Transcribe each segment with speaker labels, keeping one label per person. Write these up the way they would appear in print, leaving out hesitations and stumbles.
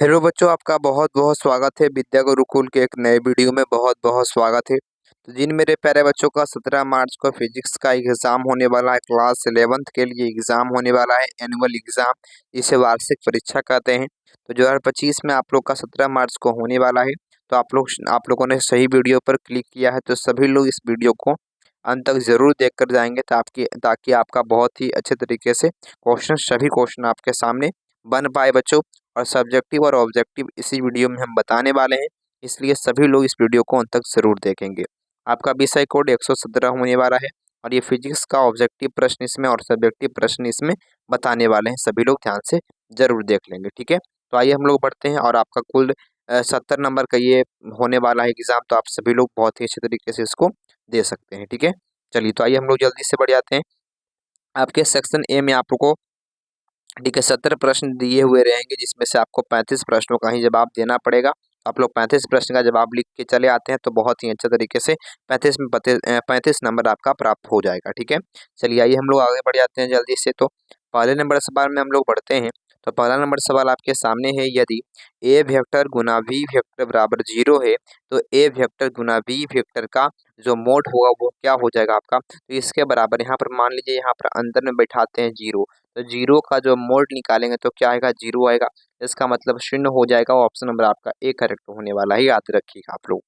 Speaker 1: Hello बच्चों, आपका बहुत बहुत स्वागत है विद्या गुरुकुल के एक नए वीडियो में। बहुत बहुत स्वागत है। तो जिन मेरे प्यारे बच्चों का 17 मार्च को फिजिक्स का एग्जाम होने वाला है, क्लास 11th के लिए एग्जाम होने वाला है, एनुअल एग्जाम, इसे वार्षिक परीक्षा कहते हैं। तो 2025 में आप लोग का 17 मार्च को होने वाला है। तो आप लोगों ने सही वीडियो पर क्लिक किया है। तो सभी लोग इस वीडियो को अंत तक जरूर देख कर जाएंगे ताकि आपका बहुत ही अच्छे तरीके से सभी क्वेश्चन आपके सामने बन पाए बच्चों। और सब्जेक्टिव और ऑब्जेक्टिव इसी वीडियो में हम बताने वाले हैं, इसलिए सभी लोग इस वीडियो को अंत तक जरूर देखेंगे। आपका विषय कोड 117 होने वाला है और ये फिजिक्स का ऑब्जेक्टिव प्रश्न इसमें और सब्जेक्टिव प्रश्न इसमें बताने वाले हैं। सभी लोग ध्यान से जरूर देख लेंगे, ठीक है। तो आइए हम लोग बढ़ते हैं। और आपका कुल 70 नंबर का ये होने वाला है एग्जाम, तो आप सभी लोग बहुत ही अच्छे तरीके से इसको दे सकते हैं, ठीक है। चलिए, तो आइए हम लोग जल्दी से बढ़ जाते हैं। आपके सेक्शन ए में आप लोग को, ठीक है, 70 प्रश्न दिए हुए रहेंगे, जिसमें से आपको 35 प्रश्नों का ही जवाब देना पड़ेगा। आप लोग 35 प्रश्न का जवाब लिख के चले आते हैं तो बहुत ही अच्छे तरीके से 35 नंबर आपका प्राप्त हो जाएगा, ठीक है। चलिए, आइए हम लोग आगे बढ़ जाते हैं जल्दी से। तो पहले नंबर सवाल में हम लोग बढ़ते हैं। तो पहला नंबर सवाल आपके सामने है, यदि ए वेक्टर गुना बी वेक्टर बराबर 0 है तो ए वेक्टर गुना बी वेक्टर का जो मोड होगा वो क्या हो जाएगा आपका। तो इसके बराबर यहाँ पर मान लीजिए, यहाँ पर अंदर में बैठाते हैं 0। तो 0 का जो मोड निकालेंगे तो क्या आएगा, 0 आएगा। इसका मतलब 0 हो जाएगा। ऑप्शन नंबर आपका ए करेक्ट होने वाला है, याद रखिएगा आप लोग।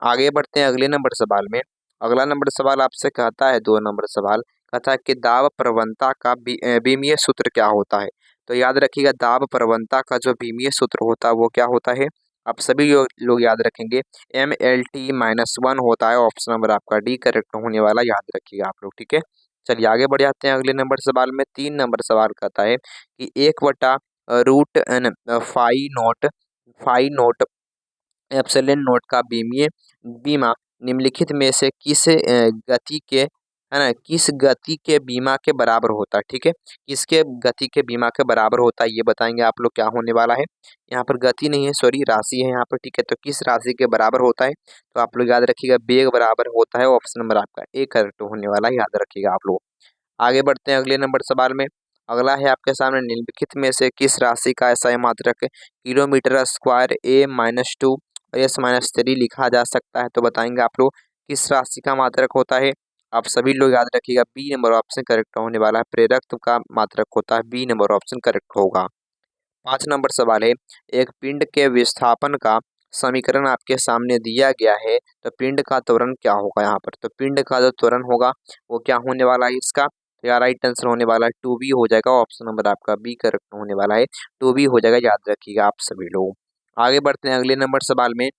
Speaker 1: आगे बढ़ते हैं अगले नंबर सवाल में। अगला नंबर सवाल आपसे कहता है, 2 नंबर सवाल कहता है कि दाब प्रवणता का बीमीय सूत्र क्या होता है। तो याद रखिएगा, दाब प्रवणता का जो बीमीय सूत्र होता है वो क्या होता है, आप सभी लोग याद रखेंगे, MLT-1 होता है। ऑप्शन नंबर आपका डी करेक्ट होने वाला, याद रखिएगा आप लोग, ठीक है। चलिए, आगे बढ़ जाते हैं अगले नंबर सवाल में। 3 नंबर सवाल कहता है कि 1/√n phi note epsilon note का बीमा निम्नलिखित में से किस गति के, है ना, किस गति के बीमा के बराबर होता है, ठीक है। किसके गति के बीमा के बराबर होता है ये बताएंगे आप लोग। क्या होने वाला है, यहाँ पर गति नहीं है, सॉरी, राशि है यहाँ पर, ठीक है। तो किस राशि के बराबर होता है, तो आप लोग याद रखिएगा, वेग बराबर होता है। ऑप्शन नंबर आपका ए करेक्ट होने वाला है, याद रखिएगा आप लोग। आगे बढ़ते हैं अगले नंबर सवाल में। अगला है आपके सामने, निम्नलिखित में से किस राशि का SI मात्रक किलोमीटर स्क्वायर A-2 और S-3 लिखा जा सकता है। तो बताएंगे आप लोग किस राशि का मात्रक होता है। आप सभी लोग याद रखिएगा, बी नंबर ऑप्शन करेक्ट होने वाला है। प्रेरकत्व का मात्रक होता है, बी नंबर ऑप्शन करेक्ट होगा। 5 नंबर सवाल है, एक पिंड के विस्थापन का समीकरण आपके सामने दिया गया है, तो पिंड का त्वरण क्या होगा यहाँ पर। तो पिंड का जो त्वरण होगा वो क्या होने वाला है इसका, तो यार राइट आंसर होने वाला है 2b हो जाएगा। ऑप्शन नंबर आपका बी करेक्ट होने वाला है, 2b हो जाएगा, याद रखिएगा आप सभी लोग। आगे बढ़ते हैं अगले नंबर सवाल में।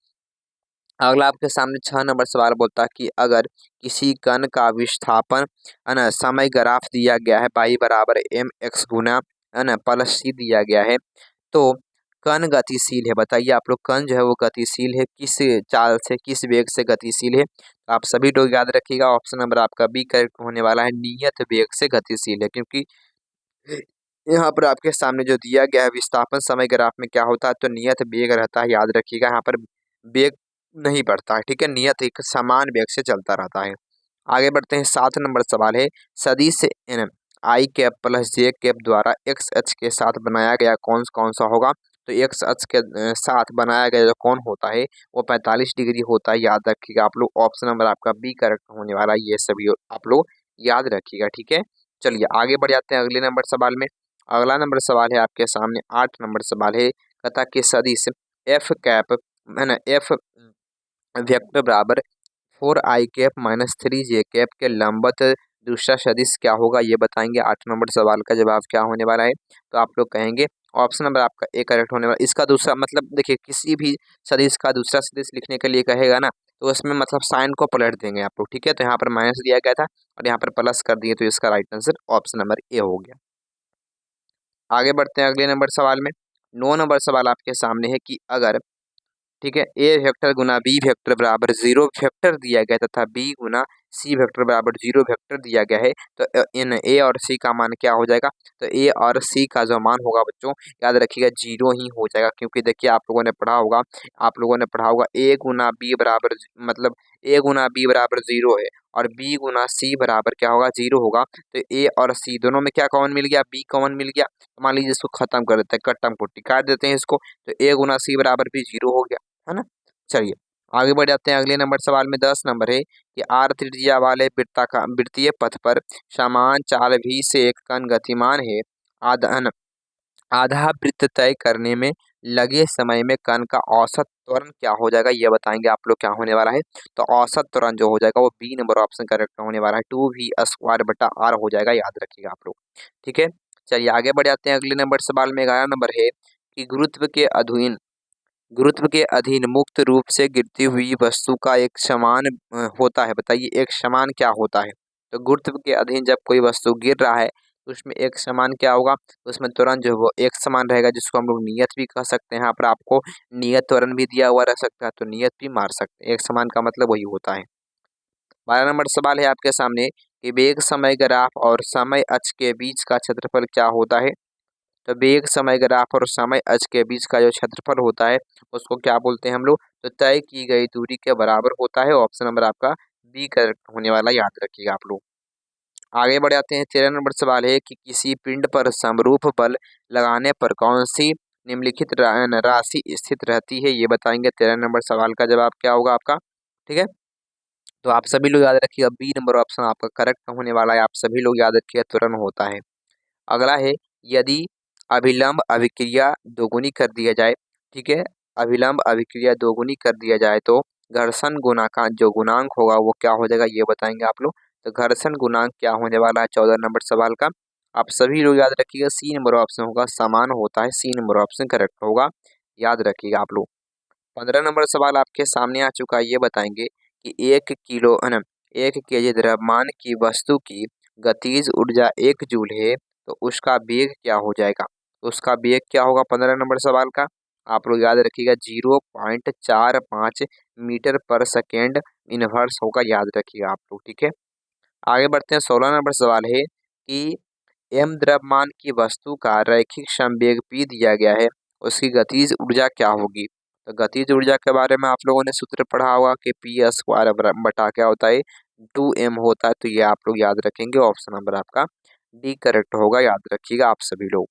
Speaker 1: अगला आपके सामने 6 नंबर सवाल बोलता है कि अगर किसी कण का विस्थापन, है ना, समय ग्राफ दिया गया है, पाई बराबर mx गुना, है ना, प्लस c दिया गया है, तो कण गतिशील है। बताइए आप लोग, कण जो है वो गतिशील है, किस चाल से, किस वेग से गतिशील है। तो आप सभी लोग याद रखिएगा, ऑप्शन नंबर आपका बी करेक्ट होने वाला है, नियत वेग से गतिशील है। क्योंकि यहाँ पर आपके सामने जो दिया गया है विस्थापन समय ग्राफ में क्या होता है, तो नियत वेग रहता है, याद रखिएगा। यहाँ पर वेग नहीं बढ़ता है, ठीक है, नियत एक समान वेग से चलता रहता है। आगे बढ़ते हैं, 7 नंबर सवाल है, सदिश n आई कैप प्लस जे कैप द्वारा एक्स अक्ष के साथ बनाया गया कौन कौन सा होगा। तो एक्स अक्ष के साथ बनाया गया जो कौन होता है वो 45 डिग्री होता है, याद रखिएगा आप लोग। ऑप्शन नंबर आपका बी करेक्ट होने वाला है, ये सभी आप लोग याद रखिएगा, ठीक है। चलिए, आगे बढ़ जाते हैं अगले नंबर सवाल में। अगला नंबर सवाल है आपके सामने, 8 नंबर सवाल है, कथा के सदिश एफ कैप, है ना, एफ वेक्टर बराबर 4i कैप-3j कैप के लंबवत दूसरा सदिश क्या होगा ये बताएंगे। 8 नंबर सवाल का जवाब क्या होने वाला है, तो आप लोग कहेंगे ऑप्शन नंबर आपका ए करेक्ट होने वाला। इसका दूसरा मतलब देखिए, किसी भी सदिश का दूसरा सदिश लिखने के लिए कहेगा ना, तो उसमें मतलब साइन को पलट देंगे आप लोग, ठीक है। तो यहाँ पर माइनस दिया गया था और यहाँ पर प्लस कर दिए, तो इसका right answer option number A हो गया। आगे बढ़ते हैं अगले नंबर सवाल में। 9 नंबर सवाल आपके सामने है कि अगर, ठीक है, ए वेक्टर गुना बी वेक्टर बराबर 0 वेक्टर दिया गया तथा बी गुना सी वेक्टर बराबर 0 वेक्टर दिया गया है, तो इन ए और सी का मान क्या हो जाएगा, तो ए और सी का जो मान होगा बच्चों याद रखिएगा 0 ही हो जाएगा, क्योंकि देखिए आप लोगों ने पढ़ा होगा ए गुना बी बराबर मतलब ए गुना बी बराबर 0 है और बी गुना सी बराबर क्या होगा 0 होगा। तो ए और सी दोनों में क्या कॉमन मिल गया, बी कॉमन मिल गया। तो मान लीजिए इसको खत्म कर देते हैं, कट्टम पुट्टी काट देते हैं इसको, तो ए गुना सी बराबर भी 0 हो गया, है ना। चलिए आगे बढ़ जाते हैं। अगले नंबर सवाल में 10 नंबर है कि आर त्रिज्या वाले वृत्तीय पथ पर समान चाल भी से एक कण गतिमान है। आधा आधा वृत्त तय करने में लगे समय में कण का औसत त्वरण क्या हो जाएगा, ये बताएंगे आप लोग क्या होने वाला है। तो औसत त्वरण जो हो जाएगा वो बी नंबर ऑप्शन करेक्ट होने वाला है, 2v² बटा आर हो जाएगा, याद रखिएगा आप लोग। ठीक है, चलिए आगे बढ़ जाते हैं। अगले नंबर सवाल में 11 नंबर है कि गुरुत्व के अधीन मुक्त रूप से गिरती हुई वस्तु का एक समान होता है। बताइए एक समान क्या होता है। तो गुरुत्व के अधीन जब कोई वस्तु गिर रहा है तो उसमें एक समान क्या होगा, तो उसमें त्वरण जो है वो एक समान रहेगा, जिसको हम लोग नियत भी कह सकते हैं। यहाँ पर आपको नियत त्वरण भी दिया हुआ रह सकता है, तो नियत भी मार सकते हैं। एक समान का मतलब वही होता है। 12 नंबर सवाल है आपके सामने कि वेग समय ग्राफ और समय अक्ष के बीच का क्षेत्रफल क्या होता है। तो वेग समय ग्राफ और समय अक्ष के बीच का जो क्षेत्रफल होता है उसको क्या बोलते हैं हम लोग, तो तय की गई दूरी के बराबर होता है। ऑप्शन नंबर आपका बी करेक्ट होने वाला, याद रखिएगा आप लोग। आगे बढ़ जाते हैं। 13 नंबर सवाल है कि किसी पिंड पर समरूप बल लगाने पर कौन सी निम्नलिखित राशि स्थित रहती है, ये बताएंगे। 13 नंबर सवाल का जवाब क्या होगा आपका। ठीक है, तो आप सभी लोग याद रखिएगा बी नंबर ऑप्शन आपका करेक्ट होने वाला है। आप सभी लोग याद रखिएगा तुरंत होता है। अगला है यदि अभिलंब अभिक्रिया दोगुनी कर दिया जाए। ठीक है, अभिलंब अभिक्रिया दोगुनी कर दिया जाए तो घर्षण गुणा का जो गुणांक होगा वो क्या हो जाएगा, ये बताएंगे आप लोग। तो घर्षण गुणांक क्या होने वाला है 14 नंबर सवाल का। आप सभी लोग याद रखिएगा सी नंबर ऑप्शन होगा, समान होता है। सी नंबर ऑप्शन करेक्ट होगा, याद रखिएगा आप लोग। 15 नंबर सवाल आपके सामने आ चुका है, ये बताएंगे कि 1 केजी द्रव्यमान की वस्तु की गतिज ऊर्जा 1 जूल है, तो उसका वेग क्या हो जाएगा। तो उसका वेग क्या होगा 15 नंबर सवाल का, आप लोग याद रखिएगा 0.45 मीटर पर सेकेंड इनवर्स होगा, याद रखिएगा आप लोग। ठीक है, आगे बढ़ते हैं। 16 नंबर सवाल है कि एम द्रव्यमान की वस्तु का रैखिक संवेग p दिया गया है, उसकी गतिज ऊर्जा क्या होगी। तो गतिज ऊर्जा के बारे में आप लोगों ने सूत्र पढ़ा होगा कि p² बटा क्या होता है 2m होता है, तो ये आप लोग याद रखेंगे। ऑप्शन नंबर आपका डी करेक्ट होगा, याद रखिएगा आप सभी लोग।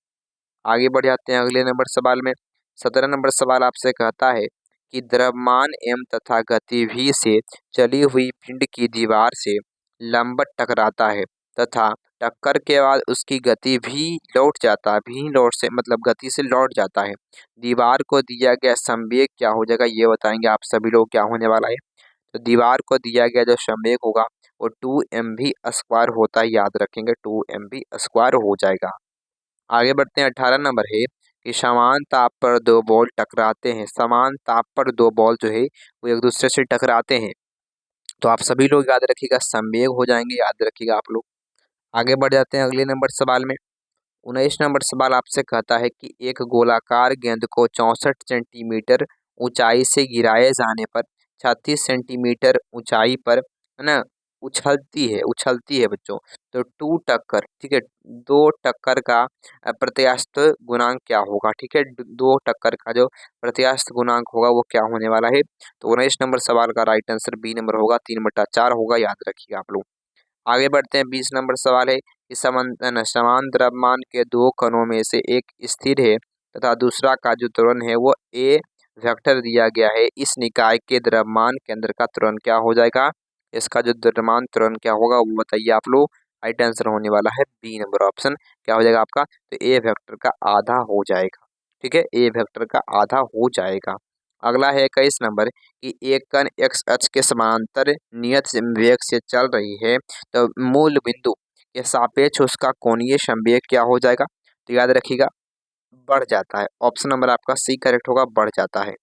Speaker 1: आगे बढ़ जाते हैं अगले नंबर सवाल में। 17 नंबर सवाल आपसे कहता है कि द्रव्यमान m तथा गति v से चली हुई पिंड की दीवार से लंबवत टकराता है तथा टक्कर के बाद उसकी गति भी लौट जाता है, भी लौट से मतलब गति से लौट जाता है। दीवार को दिया गया संवेग क्या हो जाएगा, ये बताएंगे आप सभी लोग क्या होने वाला है। तो दीवार को दिया गया जो संवेग होगा वो 2mv² होता है, याद रखेंगे 2mv² हो जाएगा। आगे बढ़ते हैं। 18 नंबर है कि समान ताप पर दो बॉल टकराते हैं। समान ताप पर दो बॉल जो है वो एक दूसरे से टकराते हैं, तो आप सभी लोग याद रखिएगा संवेग हो जाएंगे, याद रखिएगा आप लोग। आगे बढ़ जाते हैं अगले नंबर सवाल में। 19 नंबर सवाल आपसे कहता है कि एक गोलाकार गेंद को 64 सेंटीमीटर ऊंचाई से गिराए जाने पर 36 सेंटीमीटर ऊंचाई पर, है ना, उछलती है बच्चों। तो टू टक्कर, ठीक है, दो टक्कर का प्रत्यास्थ गुणांक क्या होगा। ठीक है, दो टक्कर का जो प्रत्यास्थ गुणांक होगा वो क्या होने वाला है। तो 19 नंबर सवाल का राइट आंसर बी नंबर होगा, 3/4 होगा, याद रखिएगा आप लोग। आगे बढ़ते हैं। 20 नंबर सवाल है कि समान द्रव्यमान के दो कणों में से एक स्थिर है तथा दूसरा का जो त्वरण है वो ए वेक्टर दिया गया है। इस निकाय के द्रव्यमान केंद्र का त्वरण क्या हो जाएगा, इसका जो द्रव्यमान त्वरण क्या होगा वो बताइए आप लोग। राइट आंसर होने वाला है बी नंबर ऑप्शन क्या हो जाएगा आपका, तो ए वेक्टर का आधा हो जाएगा। ठीक है, ए वेक्टर का आधा हो जाएगा। अगला है 21 नंबर कि एक कण एक्स अक्ष के समांतर नियत वेग से चल रही है, तो मूल बिंदु के सापेक्ष उसका कोणीय संवेग क्या हो जाएगा। तो याद रखिएगा बढ़ जाता है। ऑप्शन नंबर आपका सी करेक्ट होगा, बढ़ जाता है।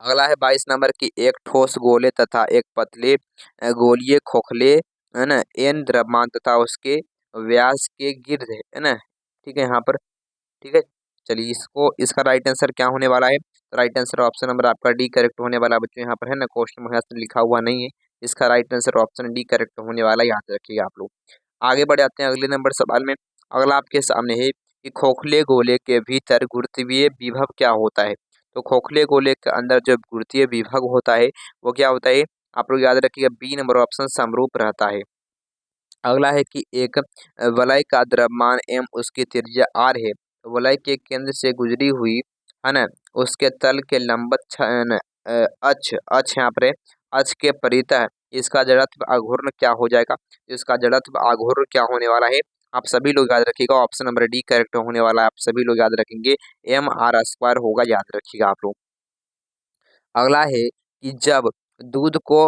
Speaker 1: अगला है 22 नंबर की एक ठोस गोले तथा एक पतले गोलीय खोखले, है ना, एन द्रव्यमान तथा उसके व्यास के गिर्द है ना। ठीक है यहाँ पर। ठीक है, चलिए इसका राइट आंसर क्या होने वाला है। तो राइट आंसर ऑप्शन नंबर आपका डी करेक्ट होने वाला है बच्चों। यहाँ पर है ना क्वेश्चन में लिखा हुआ नहीं है, इसका right answer option D correct होने वाला, याद रखिएगा आप लोग। आगे बढ़ जाते हैं अगले नंबर सवाल में। अगला आपके सामने है कि खोखले गोले के भीतर गुरुत्वीय विभव क्या होता है। तो खोखले गोले के अंदर जो गुरुत्वीय विभव होता है वो क्या होता है, आप लोग याद रखिएगा बी नंबर ऑप्शन समरूप रहता है। अगला है कि एक वलय का द्रव्यमान m उसकी त्रिज्या r है। वलय के केंद्र से गुजरी हुई है ना उसके तल के लंबवत अक्ष अक्ष यहाँ पर है, अक्ष के परितः इसका जड़त्व आघूर्ण क्या हो जाएगा। इसका जड़त्व आघूर्ण क्या होने वाला है, आप सभी लोग याद रखिएगा ऑप्शन नंबर डी करेक्ट होने वाला है। आप सभी लोग याद रखेंगे mr² होगा, याद रखिएगा आप लोग। अगला है कि जब दूध को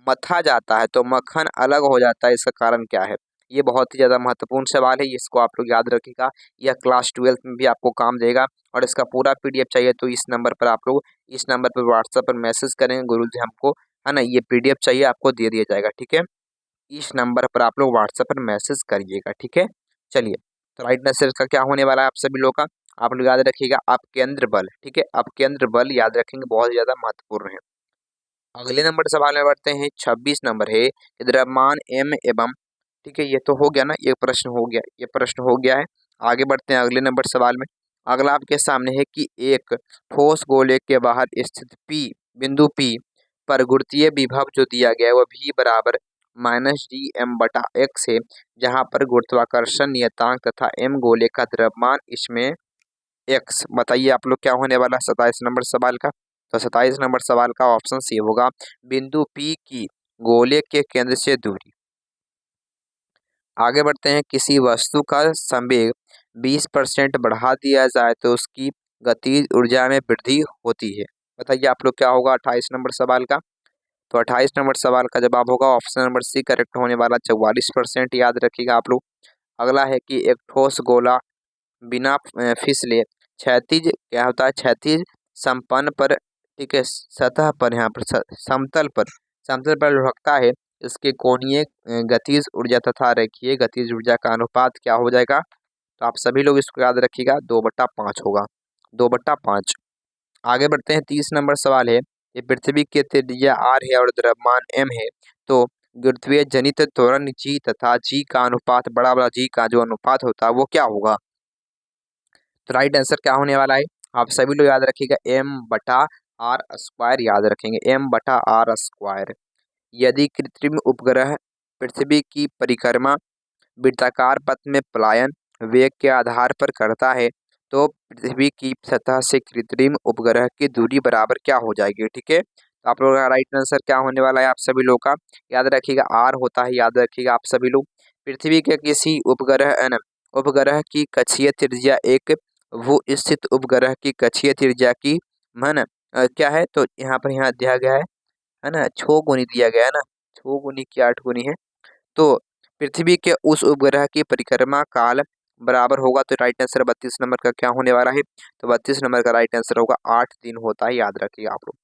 Speaker 1: मथा जाता है तो मक्खन अलग हो जाता है, इसका कारण क्या है। ये बहुत ही ज़्यादा महत्वपूर्ण सवाल है, इसको आप लोग याद रखिएगा। यह क्लास 12 में भी आपको काम देगा और इसका पूरा पीडीएफ चाहिए तो इस नंबर पर आप लोग इस नंबर पर व्हाट्सएप पर मैसेज करेंगे, गुरुजी हमको है ना ये पीडीएफ चाहिए, आपको दे दिया जाएगा। ठीक है, इस नंबर पर आप लोग व्हाट्सएप पर मैसेज करिएगा। ठीक है, चलिए तो राइट आंसर इसका क्या होने वाला है आप सभी लोग का, आप लोग याद रखिएगा अपकेंद्र बल। ठीक है, अपकेंद्र बल याद रखेंगे, बहुत ज्यादा महत्वपूर्ण है। अगले नंबर सवाल में बढ़ते हैं, 26 नंबर है कि द्रव्यमान m एवं, ठीक है ये तो हो गया ना, ये प्रश्न हो गया, ये प्रश्न हो गया है। आगे बढ़ते हैं अगले नंबर सवाल में। अगला आपके सामने है कि एक ठोस गोले के बाहर स्थित P बिंदु P पर गुरुत्वीय विभव जो दिया गया है वह V बराबर -dm/x है, जहां पर गुरुत्वाकर्षण नियतांक तथा m गोले का द्रव्यमान इसमें x। बताइए आप लोग क्या होने वाला 27 नंबर सवाल का। तो 27 नंबर सवाल का ऑप्शन सी होगा बिंदु P की गोले के केंद्र से दूरी। आगे बढ़ते हैं, किसी वस्तु का संवेग 20% बढ़ा दिया जाए तो उसकी गतिज ऊर्जा में वृद्धि होती है। बताइए आप लोग क्या होगा 28 नंबर सवाल का। तो 28 नंबर सवाल का जवाब होगा ऑप्शन नंबर सी करेक्ट होने वाला 44%, याद रखिएगा आप लोग। अगला है कि एक ठोस गोला बिना फिसले क्षैतिज क्या होता है, क्षैतिज संपन्न पर, ठीक है सतह पर, यहाँ पर समतल पर लुढ़कता है। इसके कोणीय गतिज ऊर्जा तथा रेखीय गतिज ऊर्जा का अनुपात क्या हो जाएगा। तो आप सभी लोग इसको याद रखिएगा 2/5 होगा, 2/5। आगे बढ़ते हैं, 30 नंबर सवाल है ये पृथ्वी की त्रिज्या r है और द्रव्यमान m है, तो गुरुत्वीय जनित त्वरण g तथा g का अनुपात, बड़ा बड़ा g का जो अनुपात होता है वो क्या होगा। तो राइट आंसर क्या होने वाला है, आप सभी लोग याद रखिएगा m/r², याद रखेंगे m/r²। यदि कृत्रिम उपग्रह पृथ्वी की परिक्रमा वृत्ताकार पथ में पलायन वेग के आधार पर करता है तो पृथ्वी की सतह से कृत्रिम उपग्रह की दूरी बराबर क्या हो जाएगी। ठीक है, तो आप लोगों का राइट आंसर क्या होने वाला है आप सभी लोग का, याद रखिएगा आर होता है, याद रखिएगा आप सभी लोग। पृथ्वी के किसी उपग्रह की कक्षीय त्रिज्या एक भू स्थित उपग्रह की कक्षीय त्रिज्या की मन क्या है, तो यहाँ दिया गया है ना 6 गुनी दिया गया है ना, 6 गुनी की 8 गुनी है। तो पृथ्वी के उस उपग्रह की परिक्रमा काल बराबर होगा, तो राइट आंसर 32 नंबर का क्या होने वाला है। तो 32 नंबर का राइट आंसर होगा 8 दिन होता है, याद रखिएगा आप लोग।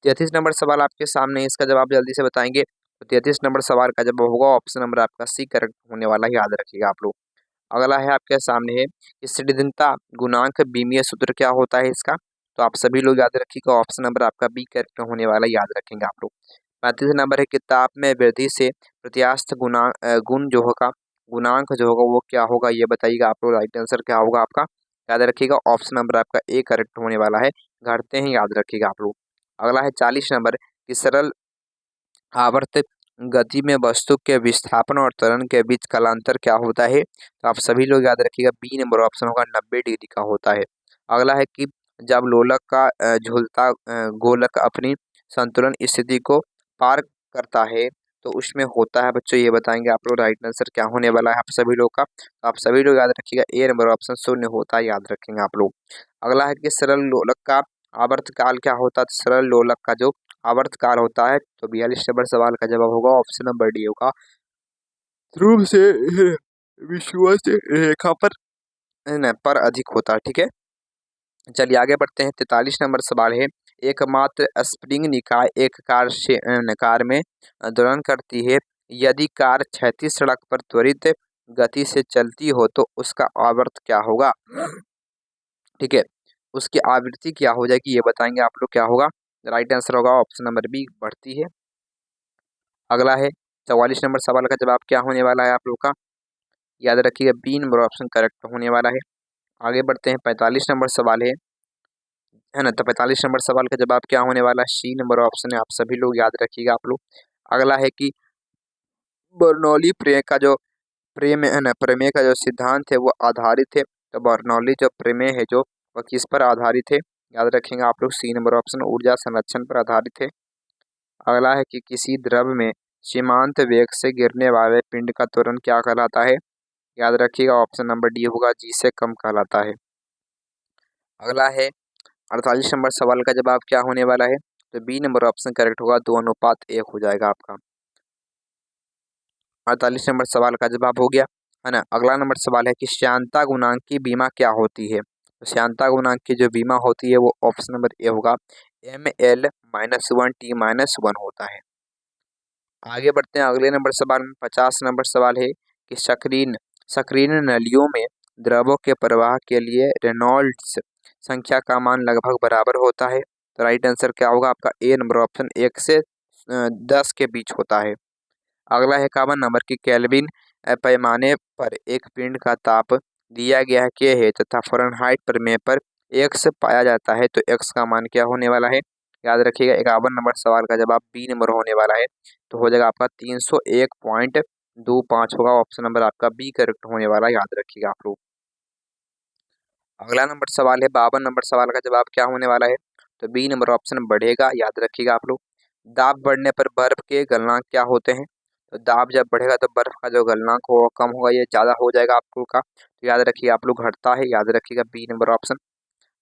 Speaker 1: 33 नंबर सवाल आपके सामने है, इसका जवाब जल्दी से बताएंगे। तो 33 नंबर सवाल का जवाब होगा ऑप्शन नंबर आपका सी करेक्ट होने वाला है, याद रखिएगा आप लोग। अगला है आपके सामने है कि स्थिरता गुणांक बीमीय सूत्र क्या होता है इसका, तो आप सभी लोग याद रखिएगा ऑप्शन नंबर आपका बी करेक्ट होने वाला है, याद रखेंगे आप लोग। 35 नंबर है कि ताप में वृद्धि से प्रत्यास्थ गुण जो होगा, गुणांक जो होगा वो क्या होगा ये बताइएगा आप लोग। राइट आंसर क्या होगा आपका, याद रखिएगा ऑप्शन नंबर आपका ए करेक्ट होने वाला है, घटते हैं, याद रखिएगा आप लोग। अगला है 40 नंबर कि सरल आवर्त गति में वस्तु के विस्थापन और त्वरण के बीच कालांतर क्या होता है, तो आप सभी लोग याद रखिएगा बी नंबर ऑप्शन होगा 90 डिग्री का होता है। अगला है कि जब लोलक का झूलता गोलक अपनी संतुलन स्थिति को पार करता है तो उसमें होता है बच्चों, ये बताएंगे आप लोग। राइट आंसर क्या होने वाला है आप सभी लोग का, तो आप सभी लोग याद रखिएगा ए नंबर ऑप्शन शून्य होता है, याद रखेंगे आप लोग। अगला है कि सरल लोलक का आवर्तकाल क्या होता है, तो सरल लोलक का जो आवर्तकाल होता है, तो 42 नंबर सवाल का जवाब होगा ऑप्शन नंबर डी होगा ध्रुव से विषुवत रेखा पर अधिक होता है। ठीक है, चलिए आगे बढ़ते हैं, 43 नंबर सवाल है एकमात्र स्प्रिंग निकाय एक कार में दोलन करती है, यदि कार क्षैतिज सड़क पर त्वरित गति से चलती हो तो उसका आवर्त क्या होगा। ठीक है, उसकी आवृत्ति क्या हो जाएगी ये बताएंगे आप लोग क्या होगा। राइट आंसर होगा ऑप्शन नंबर बी बढ़ती है। अगला है 44 नंबर सवाल का जवाब क्या होने वाला है आप लोग का, याद रखिएगा बी नंबर ऑप्शन करेक्ट होने वाला है। आगे बढ़ते हैं 45 नंबर सवाल है ना। तो 45 नंबर सवाल का जवाब क्या होने वाला है, सी नंबर ऑप्शन है, आप सभी लोग याद रखिएगा आप लोग। अगला है कि बर्नौली प्रमेय का जो प्रमेय है ना, प्रमेय का जो सिद्धांत है वो आधारित है। तो बर्नौली जो प्रमेय है जो वह किस पर आधारित है, याद रखेंगे आप लोग, सी नंबर ऑप्शन ऊर्जा संरक्षण पर आधारित है। अगला है कि किसी द्रव में सीमांत वेग से गिरने वाले पिंड का त्वरण क्या कहलाता है, याद रखिएगा ऑप्शन नंबर डी होगा, जी से कम कहलाता है। अगला है 48 नंबर सवाल का जवाब क्या होने वाला है, तो बी नंबर ऑप्शन करेक्ट होगा, 2:1 हो जाएगा आपका। 48 नंबर सवाल का जवाब हो गया है ना। अगला नंबर सवाल है कि श्यानता गुणांक की बीमा क्या होती है, तो श्यानता गुणांक की जो बीमा होती है वो ऑप्शन नंबर ए होगा, ML-1T-1 होता है। आगे बढ़ते हैं अगले नंबर सवाल में। 50 नंबर सवाल है कि सक्रिय नलियों में द्रवों के प्रवाह के लिए रेनॉल्ड्स संख्या का मान लगभग बराबर होता है। तो राइट आंसर क्या होगा आपका, ए नंबर ऑप्शन 1 से 10 के बीच होता है। अगला है 51 नंबर की केल्विन पैमाने पर एक पिंड का ताप दिया गया के है तथा फ़ारेनहाइट प्रमेय पर एक्स पाया जाता है, तो एक्स का मान क्या होने वाला है, याद रखिएगा 51 नंबर सवाल का जवाब बी नंबर होने वाला है। तो हो जाएगा आपका 301.25 होगा, ऑप्शन नंबर आपका बी करेक्ट होने वाला, याद रखिएगा आप लोग। अगला नंबर सवाल है 52 नंबर सवाल का जवाब क्या होने वाला है, तो बी नंबर ऑप्शन बढ़ेगा, याद रखिएगा आप लोग। दाब बढ़ने पर बर्फ के गलनांक क्या होते हैं, तो दाब जब बढ़ेगा तो बर्फ का जो गलनांक होगा कम होगा, ये ज़्यादा हो जाएगा आप लोग का, तो याद रखिए आप लोग घटता है, याद रखिएगा बी नंबर ऑप्शन।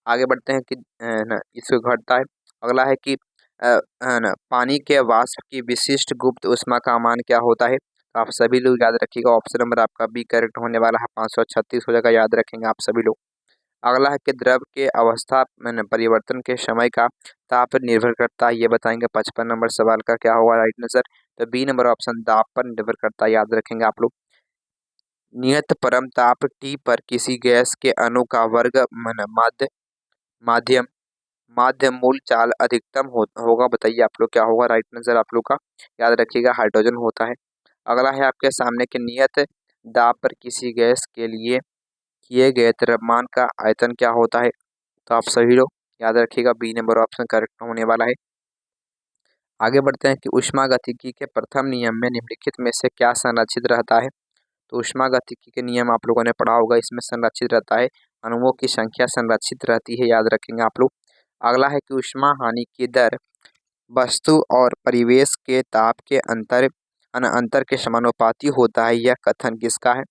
Speaker 1: आगे बढ़ते हैं कि ना इसको घटता है। अगला है कि है ना पानी के वाष्प की विशिष्ट गुप्त ऊष्मा का मान क्या होता है, तो आप सभी लोग याद रखिएगा ऑप्शन नंबर आपका बी करेक्ट होने वाला है, 536 हो जाएगा, याद रखेंगे आप सभी लोग। अगला है कि द्रव के अवस्था में परिवर्तन के समय का ताप निर्भर करता है, ये बताएंगे 55 नंबर सवाल का क्या होगा राइट आंसर, तो बी नंबर ऑप्शन दाब पर निर्भर करता है, याद रखेंगे आप लोग। नियत परम ताप T पर किसी गैस के अणु का वर्ग माध्य माध्यम माध्य मूल चाल अधिकतम होगा, बताइए आप लोग क्या होगा राइट आंसर आप लोग का, याद रखिएगा हाइड्रोजन होता है। अगला है आपके सामने कि नियत दाब पर किसी गैस के लिए किए गए द्रव्यमान का आयतन क्या होता है, तो आप सभी लोग याद रखिएगा बी नंबर ऑप्शन करेक्ट होने वाला है। आगे बढ़ते हैं कि ऊष्मागतिकी के प्रथम नियम में निम्नलिखित में से क्या संरक्षित रहता है, तो ऊष्मागतिकी के नियम आप लोगों ने पढ़ा होगा, इसमें संरक्षित रहता है अणुओं की संख्या संरक्षित रहती है, याद रखेंगे आप लोग। अगला है कि ऊष्मा हानि की दर वस्तु और परिवेश के ताप के अंतर के समानुपाती होता है, यह कथन किसका है,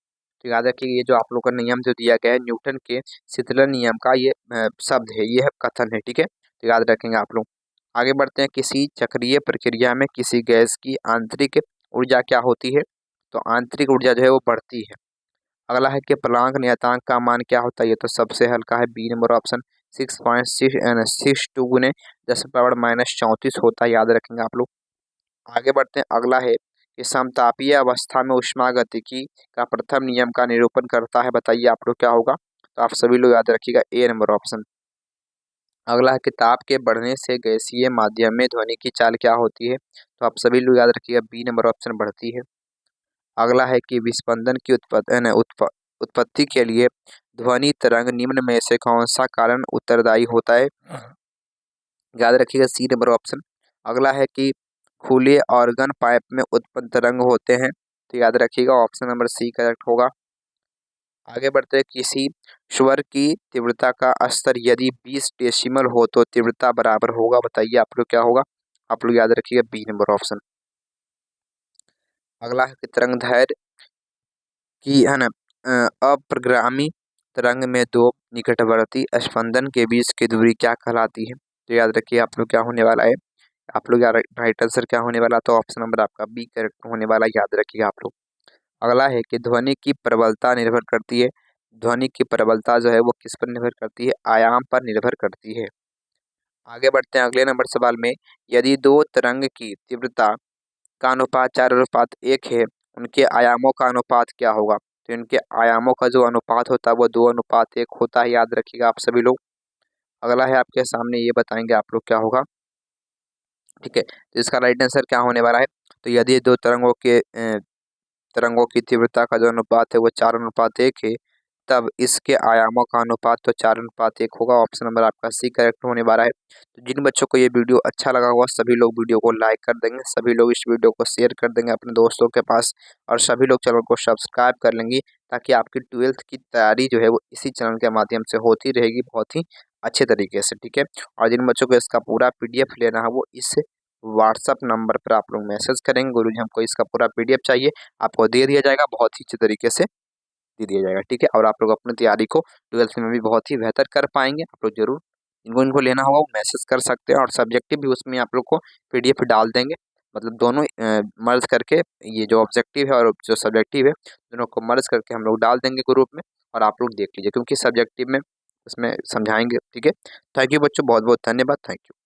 Speaker 1: तो याद रखिए ये जो आप लोग का नियम जो दिया गया है न्यूटन के शीतलन नियम का ये शब्द है, ये कथन है, ठीक है, तो याद रखेंगे आप लोग। आगे बढ़ते हैं किसी चक्रीय प्रक्रिया में किसी गैस की आंतरिक ऊर्जा क्या होती है, तो आंतरिक ऊर्जा जो है वो बढ़ती है। अगला है कि प्लांक नियतांक का मान क्या होता है, ये तो सबसे हल्का है, बी नंबर ऑप्शन 6.62 गुने 10⁻⁻34 होता है, याद रखेंगे आप लोग। आगे बढ़ते हैं अगला है कि समतापीय अवस्था में ऊष्मागतिकी का प्रथम नियम का निरूपण करता है, बताइए आप लोग क्या होगा, तो आप सभी लोग याद रखिएगा ए नंबर ऑप्शन। अगला है कि ताप के बढ़ने से गैसीय माध्यम में ध्वनि की चाल क्या होती है, तो आप सभी लोग याद रखिएगा बी नंबर ऑप्शन बढ़ती है। अगला है कि विस्पंदन की उत्पत्ति के लिए ध्वनि तरंग निम्न में से कौन सा कारण उत्तरदायी होता है, याद रखिएगा सी नंबर ऑप्शन। अगला है कि खुले ऑर्गन पाइप में उत्पन्न तरंग होते हैं, तो याद रखिएगा ऑप्शन नंबर सी करेक्ट होगा। आगे बढ़ते हैं किसी स्वर की तीव्रता का स्तर यदि 20 डेसिमल हो तो तीव्रता बराबर होगा, बताइए आप लोग क्या होगा, आप लोग याद रखिएगा बी नंबर ऑप्शन। अगला है कि तरंग दैर्ध्य की है ना अप्रगामी तरंग में दो निकटवर्ती स्पंदन के बीच की दूरी क्या कहलाती है, तो याद रखिए आप लोग क्या होने वाला है, आप लोग यार राइट आंसर क्या होने वाला, तो ऑप्शन नंबर आपका बी करेक्ट होने वाला, याद रखिएगा आप लोग। अगला है कि ध्वनि की प्रबलता निर्भर करती है, ध्वनि की प्रबलता जो है वो किस पर निर्भर करती है, आयाम पर निर्भर करती है। आगे बढ़ते हैं अगले नंबर सवाल में, यदि दो तरंग की तीव्रता का अनुपात 4:1 है, उनके आयामों का अनुपात क्या होगा, तो इनके आयामों का जो अनुपात होता है वो 2:1 होता है, याद रखिएगा आप सभी लोग। अगला है आपके सामने, ये बताएंगे आप लोग क्या होगा, ठीक है, तो इसका राइट आंसर क्या होने वाला है, तो यदि दो तरंगों की तीव्रता का जो अनुपात है वो 4:1 है, तब इसके आयामों का अनुपात तो 4:1 होगा। ऑप्शन नंबर आपका सी करेक्ट होने वाला है। तो जिन बच्चों को ये वीडियो अच्छा लगा होगा सभी लोग वीडियो को लाइक कर देंगे, सभी लोग इस वीडियो को शेयर कर देंगे अपने दोस्तों के पास, और सभी लोग चैनल को सब्सक्राइब कर लेंगे, ताकि आपकी 12th की तैयारी जो है वो इसी चैनल के माध्यम से होती रहेगी बहुत ही अच्छे तरीके से, ठीक है। और जिन बच्चों को इसका पूरा PDF लेना है वो इस व्हाट्सअप नंबर पर आप लोग मैसेज करेंगे, गुरुजी हमको इसका पूरा PDF चाहिए, आपको दे दिया जाएगा, बहुत ही अच्छे तरीके से दे दिया जाएगा, ठीक है। और आप लोग अपनी तैयारी को 12th में भी बहुत ही बेहतर कर पाएंगे। आप लोग जरूर इनको इनको लेना होगा वो मैसेज कर सकते हैं, और सब्जेक्टिव भी उसमें आप लोग को PDF डाल देंगे, मतलब दोनों मर्ज करके, ये जो ऑब्जेक्टिव है और जो सब्जेक्टिव है दोनों को मर्ज करके हम लोग डाल देंगे ग्रुप में, और आप लोग देख लीजिए, क्योंकि सब्जेक्टिव में उसमें समझाएंगे, ठीक है। थैंक यू बच्चों, बहुत बहुत धन्यवाद, थैंक यू।